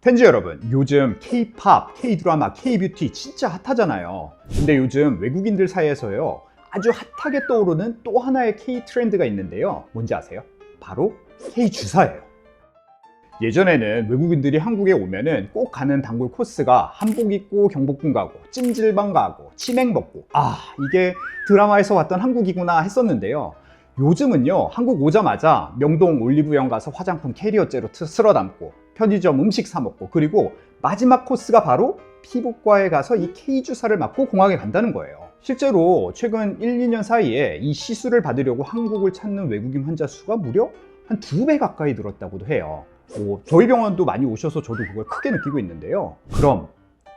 팬즈 여러분, 요즘 K-팝, K-드라마, K-뷰티 진짜 핫하잖아요. 근데 요즘 외국인들 사이에서요, 아주 핫하게 떠오르는 또 하나의 K-트렌드가 있는데요. 뭔지 아세요? 바로 K-주사예요. 예전에는 외국인들이 한국에 오면은 꼭 가는 단골 코스가 한복 입고 경복궁 가고 찜질방 가고 치맥 먹고, 이게 드라마에서 왔던 한국이구나 했었는데요. 요즘은요, 한국 오자마자 명동 올리브영 가서 화장품 캐리어째로 쓸어 담고 편의점 음식 사 먹고, 그리고 마지막 코스가 바로 피부과에 가서 이 K-주사를 맞고 공항에 간다는 거예요. 실제로 최근 1, 2년 사이에 이 시술을 받으려고 한국을 찾는 외국인 환자 수가 무려 한 2배 가까이 늘었다고도 해요. 저희 병원도 많이 오셔서 저도 그걸 크게 느끼고 있는데요. 그럼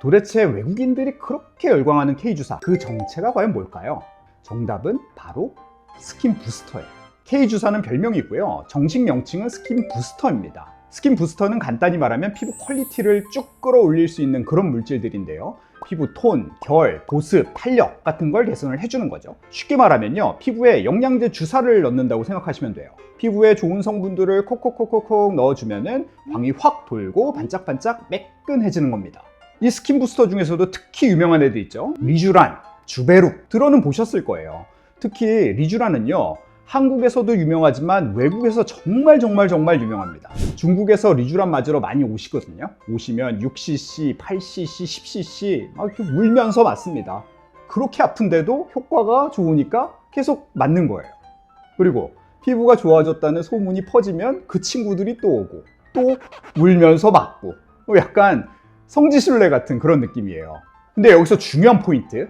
도대체 외국인들이 그렇게 열광하는 K-주사, 그 정체가 과연 뭘까요? 정답은 바로 스킨 부스터예요. K-주사는 별명이고요. 정식 명칭은 스킨 부스터입니다. 스킨 부스터는 간단히 말하면 피부 퀄리티를 쭉 끌어올릴 수 있는 그런 물질들인데요. 피부 톤, 결, 보습, 탄력 같은 걸 개선을 해주는 거죠. 쉽게 말하면요, 피부에 영양제 주사를 넣는다고 생각하시면 돼요. 피부에 좋은 성분들을 콕콕콕콕콕 넣어주면은 광이 확 돌고 반짝반짝 매끈해지는 겁니다. 이 스킨 부스터 중에서도 특히 유명한 애들 있죠. 리쥬란, 주베룩 들어는 보셨을 거예요. 특히 리쥬란은요, 한국에서도 유명하지만 외국에서 정말 유명합니다. 중국에서 리쥬란 맞으러 많이 오시거든요. 오시면 6cc, 8cc, 10cc 이렇게 울면서 맞습니다. 그렇게 아픈데도 효과가 좋으니까 계속 맞는 거예요. 그리고 피부가 좋아졌다는 소문이 퍼지면 그 친구들이 또 오고 또 울면서 맞고, 약간 성지순례 같은 그런 느낌이에요. 근데 여기서 중요한 포인트,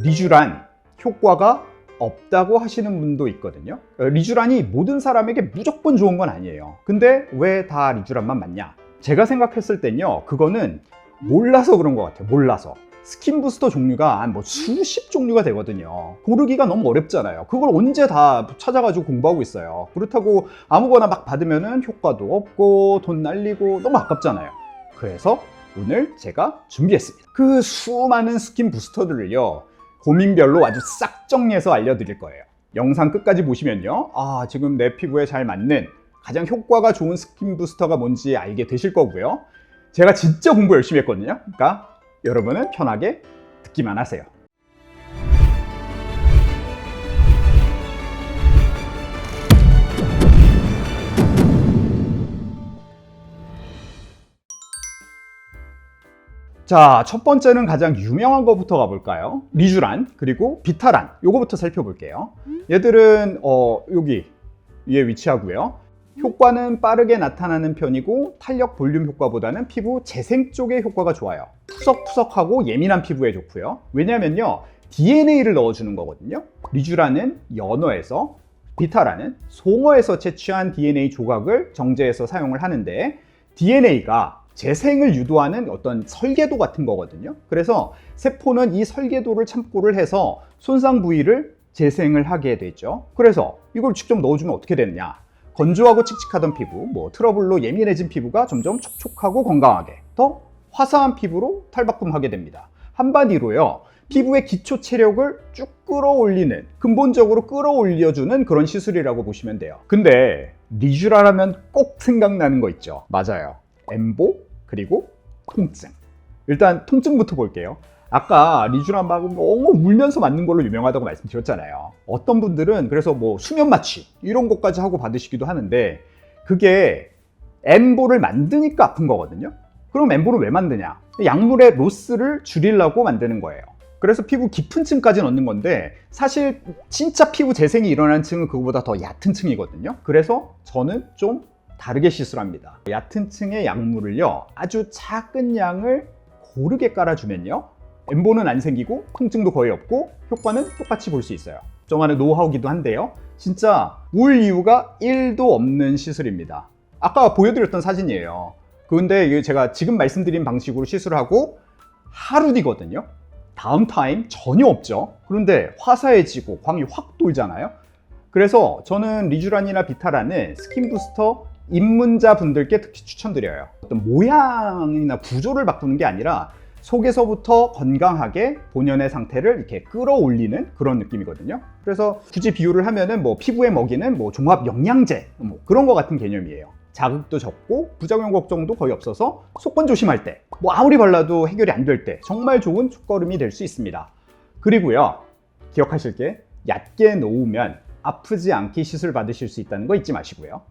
리쥬란 효과가 없다고 하시는 분도 있거든요. 리쥬란이 모든 사람에게 무조건 좋은 건 아니에요. 근데 왜 다 리쥬란만 맞냐? 제가 생각했을 땐요, 그거는 몰라서 그런 것 같아요. 몰라서. 스킨 부스터 종류가 한 수십 종류가 되거든요. 고르기가 너무 어렵잖아요. 그걸 언제 다 찾아가지고 공부하고 있어요. 그렇다고 아무거나 막 받으면은 효과도 없고 돈 날리고 너무 아깝잖아요. 그래서 오늘 제가 준비했습니다. 그 수많은 스킨 부스터들을요, 고민별로 아주 싹 정리해서 알려드릴 거예요. 영상 끝까지 보시면요, 지금 내 피부에 잘 맞는 가장 효과가 좋은 스킨 부스터가 뭔지 알게 되실 거고요. 제가 진짜 공부 열심히 했거든요. 그러니까 여러분은 편하게 듣기만 하세요. 자, 첫 번째는 가장 유명한 것부터 가볼까요? 리쥬란, 그리고 비타란, 요거부터 살펴볼게요. 얘들은 여기 위에 위치하고요. 효과는 빠르게 나타나는 편이고 탄력 볼륨 효과보다는 피부 재생 쪽에 효과가 좋아요. 푸석푸석하고 예민한 피부에 좋고요. 왜냐면요, DNA를 넣어주는 거거든요. 리쥬란은 연어에서, 비타란은 송어에서 채취한 DNA 조각을 정제해서 사용을 하는데, DNA가 재생을 유도하는 어떤 설계도 같은 거거든요. 그래서 세포는 이 설계도를 참고를 해서 손상 부위를 재생을 하게 되죠. 그래서 이걸 직접 넣어주면 어떻게 되느냐? 건조하고 칙칙하던 피부, 트러블로 예민해진 피부가 점점 촉촉하고 건강하게, 더 화사한 피부로 탈바꿈하게 됩니다. 한마디로요, 피부의 기초 체력을 쭉 끌어올리는, 근본적으로 끌어올려주는 그런 시술이라고 보시면 돼요. 근데 리쥬란 하면 꼭 생각나는 거 있죠? 맞아요. 엠보, 그리고 통증. 일단 통증부터 볼게요. 아까 리쥬란 막 너무 울면서 맞는 걸로 유명하다고 말씀드렸잖아요. 어떤 분들은 그래서 수면 마취 이런 것까지 하고 받으시기도 하는데, 그게 엠보를 만드니까 아픈 거거든요. 그럼 엠보를 왜 만드냐? 약물의 로스를 줄이려고 만드는 거예요. 그래서 피부 깊은 층까지 넣는 건데, 사실 진짜 피부 재생이 일어나는 층은 그거보다 더 얕은 층이거든요. 그래서 저는 좀 다르게 시술합니다. 얕은 층의 약물을요, 아주 작은 양을 고르게 깔아주면요, 엠보는 안 생기고 통증도 거의 없고 효과는 똑같이 볼 수 있어요. 저만의 노하우기도 한데요, 진짜 울 이유가 1도 없는 시술입니다. 아까 보여드렸던 사진이에요. 그런데 제가 지금 말씀드린 방식으로 시술하고 하루 뒤거든요. 다음 타임 전혀 없죠. 그런데 화사해지고 광이 확 돌잖아요. 그래서 저는 리쥬란이나 비타란은 스킨 부스터 입문자 분들께 특히 추천드려요. 어떤 모양이나 구조를 바꾸는 게 아니라 속에서부터 건강하게 본연의 상태를 이렇게 끌어올리는 그런 느낌이거든요. 그래서 굳이 비유를 하면은 피부에 먹이는 종합 영양제 그런 거 같은 개념이에요. 자극도 적고 부작용 걱정도 거의 없어서 속건 조심할 때, 뭐 아무리 발라도 해결이 안 될 때 정말 좋은 첫걸음이 될 수 있습니다. 그리고요, 기억하실 게 얕게 놓으면 아프지 않게 시술 받으실 수 있다는 거 잊지 마시고요.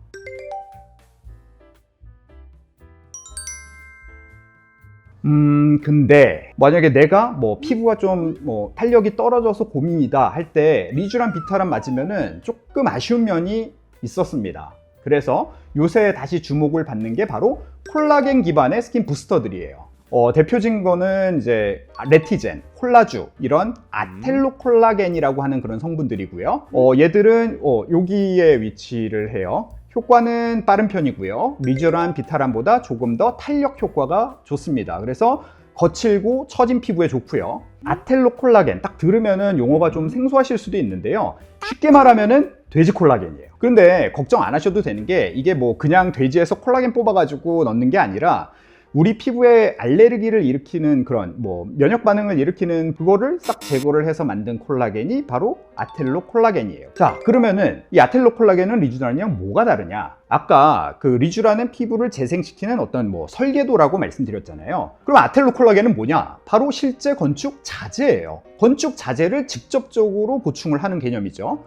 근데 만약에 내가 뭐 피부가 좀 탄력이 떨어져서 고민이다 할 때 리쥬란 비타란 맞으면은 조금 아쉬운 면이 있었습니다. 그래서 요새 다시 주목을 받는 게 바로 콜라겐 기반의 스킨 부스터들이에요. 대표적인 거는 이제 레티젠, 콜라주 이런 아텔로 콜라겐이라고 하는 그런 성분들이고요. 얘들은 여기에 위치를 해요. 효과는 빠른 편이고요. 리쥬란 비타란보다 조금 더 탄력 효과가 좋습니다. 그래서 거칠고 처진 피부에 좋고요. 아텔로 콜라겐 딱 들으면은 용어가 좀 생소하실 수도 있는데요. 쉽게 말하면은 돼지 콜라겐이에요. 그런데 걱정 안 하셔도 되는 게 이게 뭐 그냥 돼지에서 콜라겐 뽑아가지고 넣는 게 아니라 우리 피부에 알레르기를 일으키는 그런 면역 반응을 일으키는 그거를 싹 제거를 해서 만든 콜라겐이 바로 아텔로 콜라겐이에요. 자, 그러면은 이 아텔로 콜라겐은 리쥬란이랑 뭐가 다르냐? 아까 그 리쥬란은 피부를 재생시키는 어떤 설계도라고 말씀드렸잖아요. 그럼 아텔로 콜라겐은 뭐냐? 바로 실제 건축 자재예요. 건축 자재를 직접적으로 보충을 하는 개념이죠.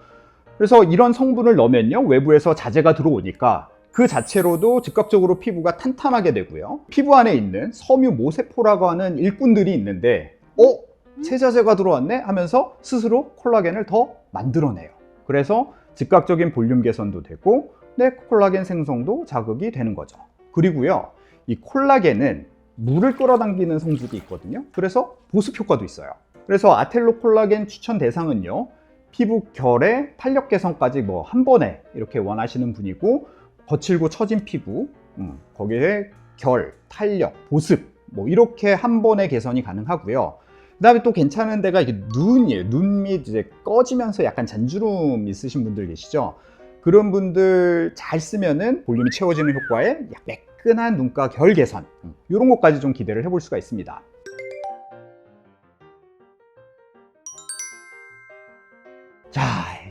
그래서 이런 성분을 넣으면요, 외부에서 자재가 들어오니까 그 자체로도 즉각적으로 피부가 탄탄하게 되고요. 피부 안에 있는 섬유 모세포라고 하는 일꾼들이 있는데 새 자재가 들어왔네 하면서 스스로 콜라겐을 더 만들어내요. 그래서 즉각적인 볼륨 개선도 되고 내 콜라겐 생성도 자극이 되는 거죠. 그리고요, 이 콜라겐은 물을 끌어당기는 성질이 있거든요. 그래서 보습 효과도 있어요. 그래서 아텔로 콜라겐 추천 대상은요, 피부 결의 탄력 개선까지 한 번에 이렇게 원하시는 분이고, 거칠고 처진 피부, 거기에 결, 탄력, 보습 이렇게 한 번에 개선이 가능하고요. 그 다음에 또 괜찮은 데가 이게 눈이에요. 눈 밑 이제 꺼지면서 약간 잔주름 있으신 분들 계시죠? 그런 분들 잘 쓰면은 볼륨이 채워지는 효과에 매끈한 눈가 결 개선, 이런 것까지 좀 기대를 해볼 수가 있습니다. 자,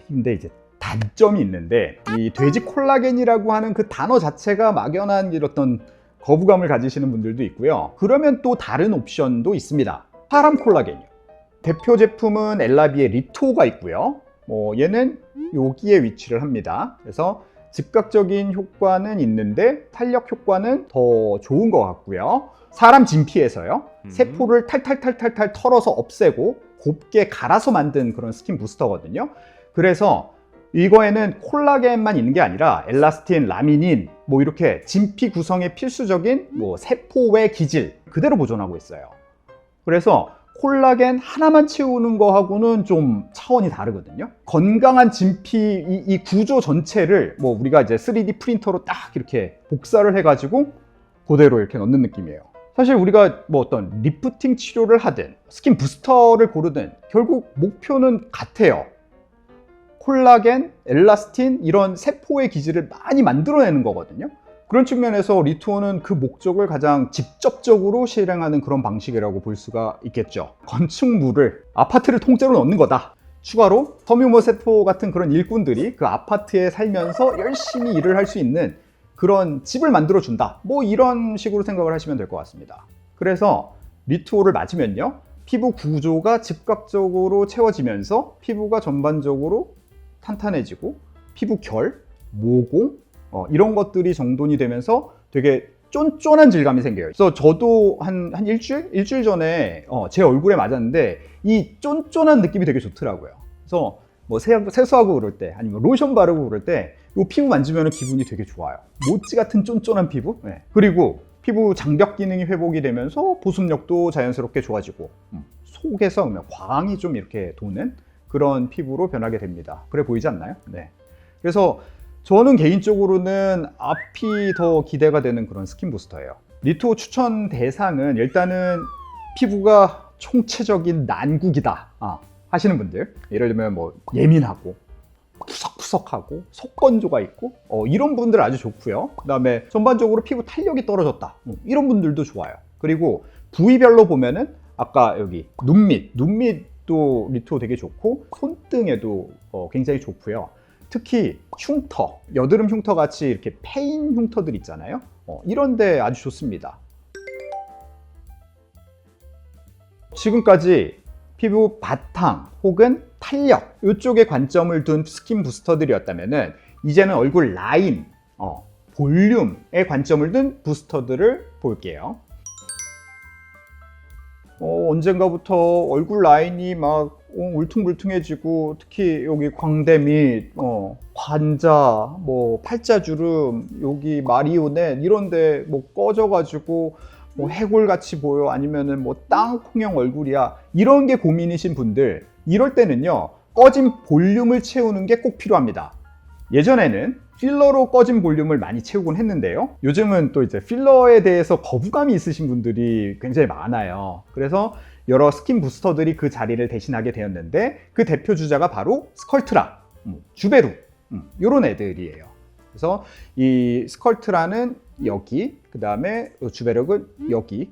근데 이제 단점이 있는데, 이 돼지 콜라겐이라고 하는 그 단어 자체가 막연한 어떤 거부감을 가지시는 분들도 있고요. 그러면 또 다른 옵션도 있습니다. 사람 콜라겐이요. 대표 제품은 엘라비의 리토가 있고요. 얘는 여기에 위치를 합니다. 그래서 즉각적인 효과는 있는데 탄력 효과는 더 좋은 것 같고요. 사람 진피에서요, 세포를 탈탈탈탈탈 털어서 없애고 곱게 갈아서 만든 그런 스킨 부스터거든요. 그래서 이거에는 콜라겐만 있는 게 아니라 엘라스틴, 라미닌 이렇게 진피 구성에 필수적인 세포의 기질 그대로 보존하고 있어요. 그래서 콜라겐 하나만 채우는 거하고는 좀 차원이 다르거든요. 건강한 진피 이 구조 전체를 우리가 이제 3D 프린터로 딱 이렇게 복사를 해가지고 그대로 이렇게 넣는 느낌이에요. 사실 우리가 어떤 리프팅 치료를 하든 스킨 부스터를 고르든 결국 목표는 같아요. 콜라겐, 엘라스틴 이런 세포의 기질을 많이 만들어내는 거거든요. 그런 측면에서 리투어는 그 목적을 가장 직접적으로 실행하는 그런 방식이라고 볼 수가 있겠죠. 건축물을 아파트를 통째로 넣는 거다. 추가로 섬유모세포 같은 그런 일꾼들이 그 아파트에 살면서 열심히 일을 할 수 있는 그런 집을 만들어준다. 이런 식으로 생각을 하시면 될 것 같습니다. 그래서 리투어를 맞으면요, 피부 구조가 즉각적으로 채워지면서 피부가 전반적으로 탄탄해지고 피부 결, 모공 이런 것들이 정돈이 되면서 되게 쫀쫀한 질감이 생겨요. 그래서 저도 한 일주일 전에 제 얼굴에 맞았는데 이 쫀쫀한 느낌이 되게 좋더라고요. 그래서 세수하고 그럴 때 아니면 로션 바르고 그럴 때 이 피부 만지면 기분이 되게 좋아요. 모찌 같은 쫀쫀한 피부. 네. 그리고 피부 장벽 기능이 회복이 되면서 보습력도 자연스럽게 좋아지고 속에서 광이 좀 이렇게 도는 그런 피부로 변하게 됩니다. 그래 보이지 않나요? 네. 그래서 저는 개인적으로는 앞이 더 기대가 되는 그런 스킨 부스터예요. 리투어 추천 대상은 일단은 피부가 총체적인 난국이다 하시는 분들, 예를 들면 예민하고 푸석푸석하고 속건조가 있고 이런 분들 아주 좋고요. 그 다음에 전반적으로 피부 탄력이 떨어졌다 이런 분들도 좋아요. 그리고 부위별로 보면은 아까 여기 눈밑도 리투어 되게 좋고 손등에도 굉장히 좋고요. 특히 흉터, 여드름 흉터 같이 이렇게 패인 흉터들 있잖아요. 이런데 아주 좋습니다. 지금까지 피부 바탕 혹은 탄력 이쪽에 관점을 둔 스킨 부스터들이었다면은 이제는 얼굴 라인, 볼륨에 관점을 둔 부스터들을 볼게요. 언젠가부터 얼굴 라인이 막 울퉁불퉁해지고 특히 여기 광대 및 관자, 뭐 팔자주름, 여기 마리오넷 이런데 뭐 꺼져가지고 뭐 해골같이 보여 아니면은 뭐 땅콩형 얼굴이야 이런 게 고민이신 분들 이럴 때는요 꺼진 볼륨을 채우는 게 꼭 필요합니다. 예전에는 필러로 꺼진 볼륨을 많이 채우곤 했는데요. 요즘은 또 이제 필러에 대해서 거부감이 있으신 분들이 굉장히 많아요. 그래서 여러 스킨 부스터들이 그 자리를 대신하게 되었는데 그 대표 주자가 바로 스컬트라, 주베룩 이런 애들이에요. 그래서 이 스컬트라는 여기, 그 다음에 주베룩은 여기.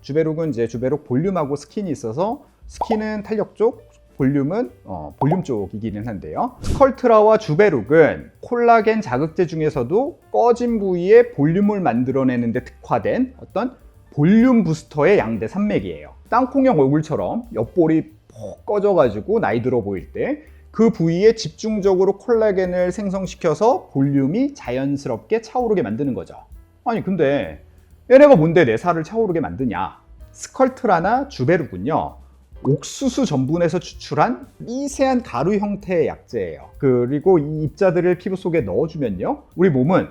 주베룩은 이제 주베룩 볼륨하고 스킨이 있어서 스킨은 탄력 쪽, 볼륨은 볼륨 쪽이기는 한데요. 스컬트라와 주베룩은 콜라겐 자극제 중에서도 꺼진 부위에 볼륨을 만들어내는 데 특화된 어떤 볼륨 부스터의 양대 산맥이에요. 땅콩형 얼굴처럼 옆볼이 푹 꺼져가지고 나이 들어 보일 때 그 부위에 집중적으로 콜라겐을 생성시켜서 볼륨이 자연스럽게 차오르게 만드는 거죠. 아니 근데 얘네가 뭔데 내 살을 차오르게 만드냐? 스컬트라나 주베룩은요 옥수수 전분에서 추출한 미세한 가루 형태의 약재예요. 그리고 이 입자들을 피부 속에 넣어주면요 우리 몸은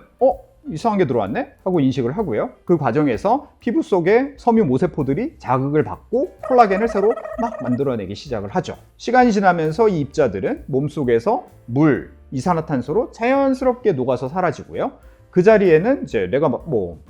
이상한 게 들어왔네? 하고 인식을 하고요. 그 과정에서 피부 속에 섬유 모세포들이 자극을 받고 콜라겐을 새로 막 만들어내기 시작을 하죠. 시간이 지나면서 이 입자들은 몸속에서 물, 이산화탄소로 자연스럽게 녹아서 사라지고요. 그 자리에는 이제 내가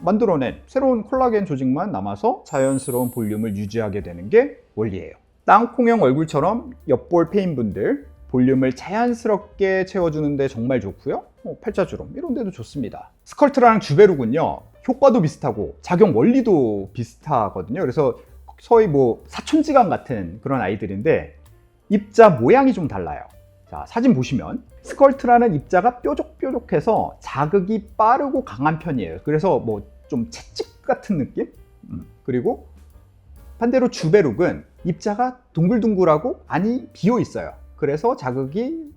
만들어낸 새로운 콜라겐 조직만 남아서 자연스러운 볼륨을 유지하게 되는 게 원리예요. 땅콩형 얼굴처럼 옆볼 패인 분들 볼륨을 자연스럽게 채워주는데 정말 좋고요. 팔자주름 이런 데도 좋습니다. 스컬트라랑 주베룩은요 효과도 비슷하고 작용 원리도 비슷하거든요. 그래서 서희 뭐 사촌지간 같은 그런 아이들인데 입자 모양이 좀 달라요. 자, 사진 보시면 스컬트라는 입자가 뾰족뾰족해서 자극이 빠르고 강한 편이에요. 그래서 뭐 좀 채찍 같은 느낌? 그리고 반대로 주베룩은 입자가 둥글둥글하고 안이 비어 있어요. 그래서 자극이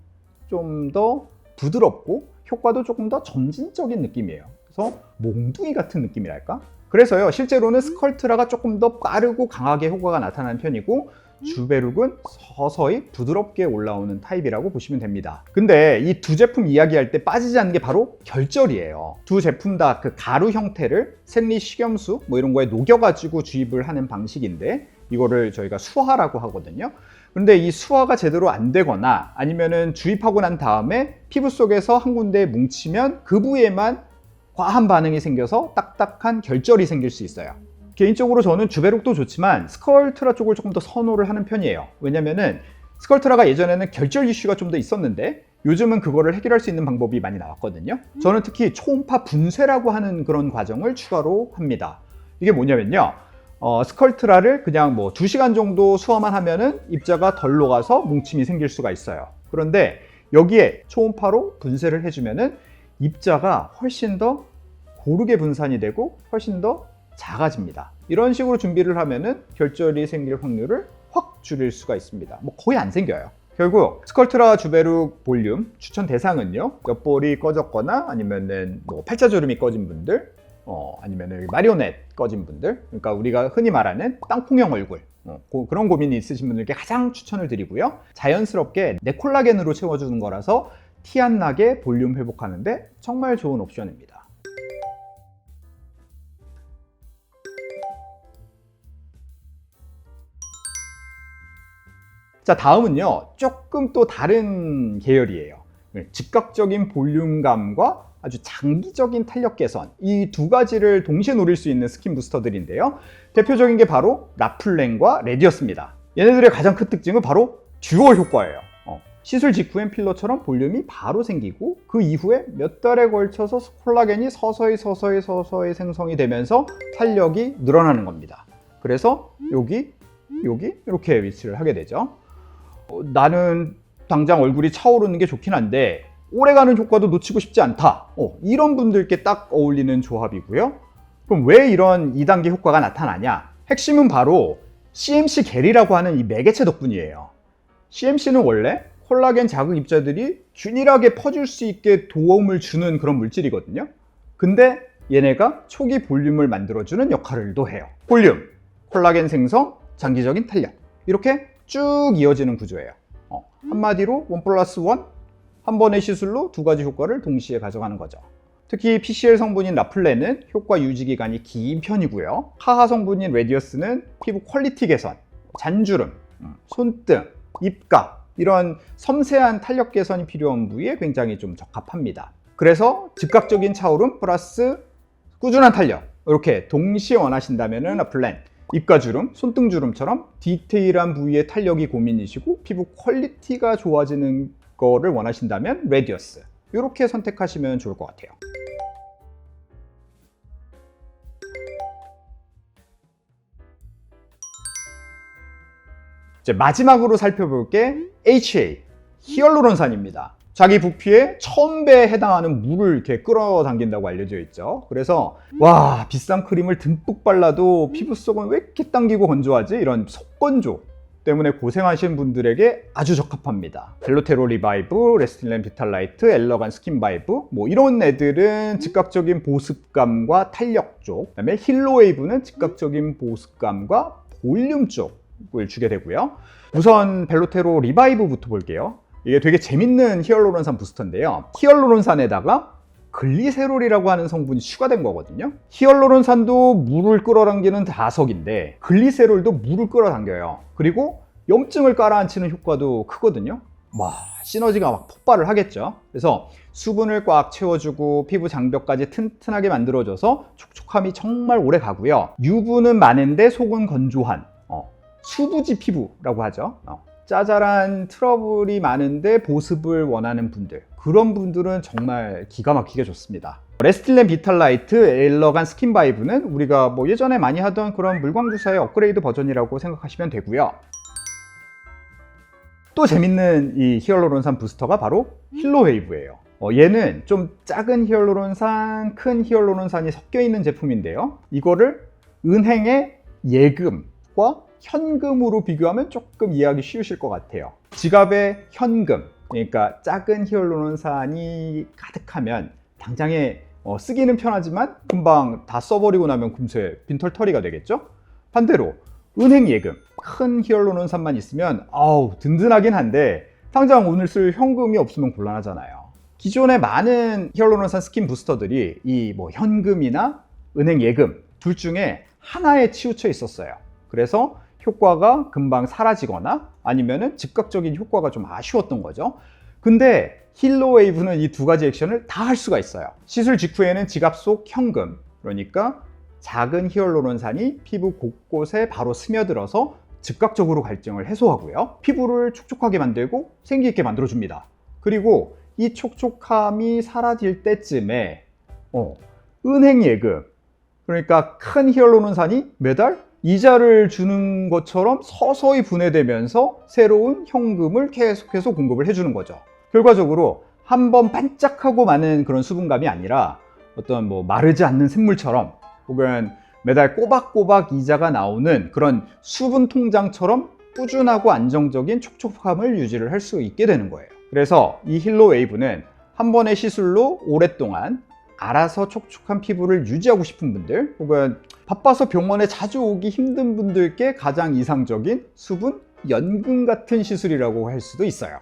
좀 더 부드럽고 효과도 조금 더 점진적인 느낌이에요. 그래서 몽둥이 같은 느낌이랄까? 그래서요 실제로는 스컬트라가 조금 더 빠르고 강하게 효과가 나타나는 편이고 주베룩은 서서히 부드럽게 올라오는 타입이라고 보시면 됩니다. 근데 이 두 제품 이야기할 때 빠지지 않는 게 바로 결절이에요. 두 제품 다 그 가루 형태를 생리식염수 뭐 이런 거에 녹여가지고 주입을 하는 방식인데 이거를 저희가 수화라고 하거든요. 그런데 이 수화가 제대로 안 되거나 아니면은 주입하고 난 다음에 피부 속에서 한 군데에 뭉치면 그 부위에만 과한 반응이 생겨서 딱딱한 결절이 생길 수 있어요. 개인적으로 저는 주베룩도 좋지만 스컬트라 쪽을 조금 더 선호를 하는 편이에요. 왜냐면은 스컬트라가 예전에는 결절 이슈가 좀 더 있었는데 요즘은 그거를 해결할 수 있는 방법이 많이 나왔거든요. 저는 특히 초음파 분쇄라고 하는 그런 과정을 추가로 합니다. 이게 뭐냐면요. 스컬트라를 그냥 뭐 2시간 정도 수화만 하면은 입자가 덜 녹아서 뭉침이 생길 수가 있어요. 그런데 여기에 초음파로 분쇄를 해주면은 입자가 훨씬 더 고르게 분산이 되고 훨씬 더 작아집니다. 이런 식으로 준비를 하면은 결절이 생길 확률을 확 줄일 수가 있습니다. 뭐 거의 안 생겨요. 결국 스컬트라 주베룩 볼륨 추천 대상은요 옆볼이 꺼졌거나 아니면은 뭐 팔자주름이 꺼진 분들 아니면은 마리오넷 꺼진 분들, 그러니까 우리가 흔히 말하는 땅콩형 얼굴 그런 고민이 있으신 분들께 가장 추천을 드리고요. 자연스럽게 내 콜라겐으로 채워주는 거라서 티 안 나게 볼륨 회복하는데 정말 좋은 옵션입니다. 자, 다음은요 조금 또 다른 계열이에요. 즉각적인 볼륨감과 아주 장기적인 탄력 개선, 이 두 가지를 동시에 노릴 수 있는 스킨 부스터들인데요. 대표적인 게 바로 라플랭과 레디어스입니다. 얘네들의 가장 큰 특징은 바로 듀얼 효과예요. 시술 직후엔 필러처럼 볼륨이 바로 생기고 그 이후에 몇 달에 걸쳐서 콜라겐이 서서히 생성이 되면서 탄력이 늘어나는 겁니다. 그래서 여기 이렇게 위치를 하게 되죠. 나는 당장 얼굴이 차오르는 게 좋긴 한데 오래가는 효과도 놓치고 싶지 않다. 이런 분들께 딱 어울리는 조합이고요. 그럼 왜 이런 2단계 효과가 나타나냐? 핵심은 바로 CMC 겔이라고 하는 이 매개체 덕분이에요. CMC는 원래 콜라겐 자극 입자들이 균일하게 퍼질 수 있게 도움을 주는 그런 물질이거든요. 근데 얘네가 초기 볼륨을 만들어주는 역할을도 해요. 볼륨, 콜라겐 생성, 장기적인 탄력, 이렇게 쭉 이어지는 구조예요. 한마디로 1+1, 한 번의 시술로 두 가지 효과를 동시에 가져가는 거죠. 특히 PCL 성분인 라플렌은 효과 유지 기간이 긴 편이고요. 하하 성분인 레디어스는 피부 퀄리티 개선, 잔주름, 손등, 입가, 이런 섬세한 탄력 개선이 필요한 부위에 굉장히 좀 적합합니다. 그래서 즉각적인 차오름 플러스 꾸준한 탄력, 이렇게 동시에 원하신다면 라플렌, 입가주름, 손등주름처럼 디테일한 부위의 탄력이 고민이시고 피부 퀄리티가 좋아지는 거를 원하신다면 레디어스, 이렇게 선택하시면 좋을 것 같아요. 이제 마지막으로 살펴볼 게 HA, 히알루론산입니다. 자기 부피의 1000배에 해당하는 물을 이렇게 끌어당긴다고 알려져 있죠. 그래서 와, 비싼 크림을 듬뿍 발라도 피부 속은 왜 이렇게 당기고 건조하지? 이런 속건조 때문에 고생하시는 분들에게 아주 적합합니다. 벨로테로 리바이브, 레스틸렌 비탈라이트, 엘러간 스킨바이브, 이런 애들은 즉각적인 보습감과 탄력 쪽, 그다음에 힐로웨이브는 즉각적인 보습감과 볼륨 쪽을 주게 되고요. 우선 벨로테로 리바이브부터 볼게요. 이게 되게 재밌는 히알루론산 부스터인데요. 히알루론산에다가 글리세롤이라고 하는 성분이 추가된 거거든요. 히알루론산도 물을 끌어당기는 다석인데 글리세롤도 물을 끌어당겨요. 그리고 염증을 깔아앉히는 효과도 크거든요. 시너지가 막 폭발을 하겠죠. 그래서 수분을 꽉 채워주고 피부 장벽까지 튼튼하게 만들어줘서 촉촉함이 정말 오래 가고요. 유분은 많은데 속은 건조한 수부지 피부라고 하죠. 짜잘한 트러블이 많은데 보습을 원하는 분들, 그런 분들은 정말 기가 막히게 좋습니다. 레스틸렌 비탈라이트, 엘러간 스킨바이브는 우리가 예전에 많이 하던 그런 물광주사의 업그레이드 버전이라고 생각하시면 되고요. 또 재밌는 이 히알루론산 부스터가 바로 힐로웨이브예요. 얘는 좀 작은 히알루론산, 큰 히알루론산이 섞여 있는 제품인데요. 이거를 은행의 예금과 현금으로 비교하면 조금 이해하기 쉬우실 것 같아요. 지갑에 현금, 그러니까 작은 히알루론산이 가득하면 당장에 쓰기는 편하지만 금방 다 써버리고 나면 금세 빈털터리가 되겠죠? 반대로 은행 예금, 큰 히알루론산만 있으면 든든하긴 한데 당장 오늘 쓸 현금이 없으면 곤란하잖아요. 기존의 많은 히알루론산 스킨 부스터들이 이 현금이나 은행 예금 둘 중에 하나에 치우쳐 있었어요. 그래서 효과가 금방 사라지거나 아니면은 즉각적인 효과가 좀 아쉬웠던 거죠. 근데 힐로웨이브는 이 두 가지 액션을 다 할 수가 있어요. 시술 직후에는 지갑 속 현금, 그러니까 작은 히알루론산이 피부 곳곳에 바로 스며들어서 즉각적으로 갈증을 해소하고요. 피부를 촉촉하게 만들고 생기 있게 만들어줍니다. 그리고 이 촉촉함이 사라질 때쯤에 은행 예금, 그러니까 큰 히알루론산이 매달 이자를 주는 것처럼 서서히 분해되면서 새로운 현금을 계속해서 공급을 해주는 거죠. 결과적으로 한번 반짝하고 마는 그런 수분감이 아니라 어떤 마르지 않는 샘물처럼 혹은 매달 꼬박꼬박 이자가 나오는 그런 수분 통장처럼 꾸준하고 안정적인 촉촉함을 유지를 할 수 있게 되는 거예요. 그래서 이 힐로웨이브는 한 번의 시술로 오랫동안 알아서 촉촉한 피부를 유지하고 싶은 분들 혹은 바빠서 병원에 자주 오기 힘든 분들께 가장 이상적인 수분 연금 같은 시술이라고 할 수도 있어요.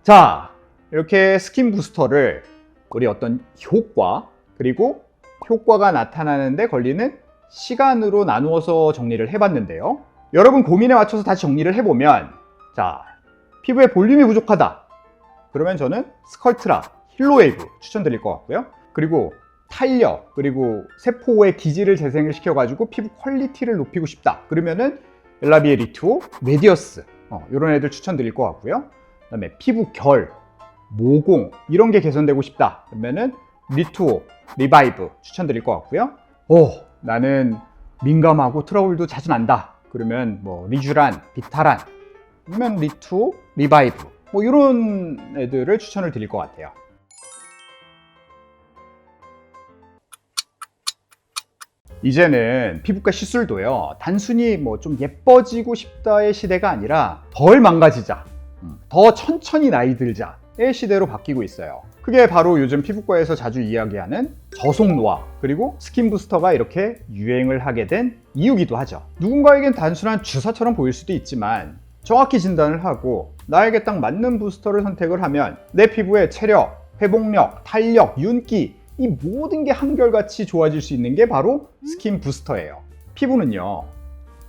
자, 이렇게 스킨 부스터를 우리 어떤 효과 그리고 효과가 나타나는데 걸리는 시간으로 나누어서 정리를 해봤는데요. 여러분 고민에 맞춰서 다시 정리를 해보면 피부에 볼륨이 부족하다. 그러면 저는 스컬트라, 힐로웨이브 추천드릴 것 같고요. 그리고 탄력, 그리고 세포의 기질을 재생을 시켜가지고 피부 퀄리티를 높이고 싶다. 그러면은 엘라비에 리투오, 레디어스 이런 애들 추천드릴 것 같고요. 그 다음에 피부 결, 모공 이런 게 개선되고 싶다. 그러면은 리투오, 리바이브 추천드릴 것 같고요. 나는 민감하고 트러블도 자주 난다. 그러면 뭐 리쥬란, 비타란, 아니면 리투, 리바이브 뭐 이런 애들을 추천을 드릴 것 같아요. 이제는 피부과 시술도요, 단순히 뭐 좀 예뻐지고 싶다의 시대가 아니라 덜 망가지자, 더 천천히 나이 들자의 시대로 바뀌고 있어요. 그게 바로 요즘 피부과에서 자주 이야기하는 저속 노화 그리고 스킨 부스터가 이렇게 유행을 하게 된 이유기도 하죠. 누군가에겐 단순한 주사처럼 보일 수도 있지만 정확히 진단을 하고 나에게 딱 맞는 부스터를 선택을 하면 내 피부의 체력, 회복력, 탄력, 윤기 이 모든 게 한결같이 좋아질 수 있는 게 바로 스킨 부스터예요. 피부는요,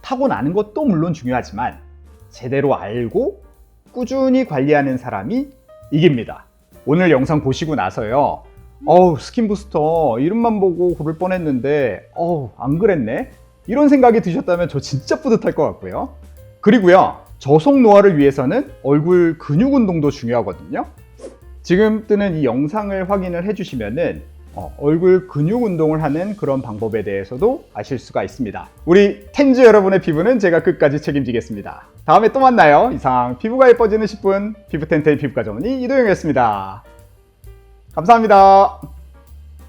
타고나는 것도 물론 중요하지만 제대로 알고 꾸준히 관리하는 사람이 이깁니다. 오늘 영상 보시고 나서요, 스킨 부스터 이름만 보고 고를 뻔했는데 안 그랬네? 이런 생각이 드셨다면 저 진짜 뿌듯할 것 같고요. 그리고요, 저속 노화를 위해서는 얼굴 근육 운동도 중요하거든요. 지금 뜨는 이 영상을 확인을 해주시면은 얼굴 근육 운동을 하는 그런 방법에 대해서도 아실 수가 있습니다. 우리 텐즈 여러분의 피부는 제가 끝까지 책임지겠습니다. 다음에 또 만나요. 이상 피부가 예뻐지는 10분 피부텐텐 피부과 전문의 이도영이었습니다. 감사합니다.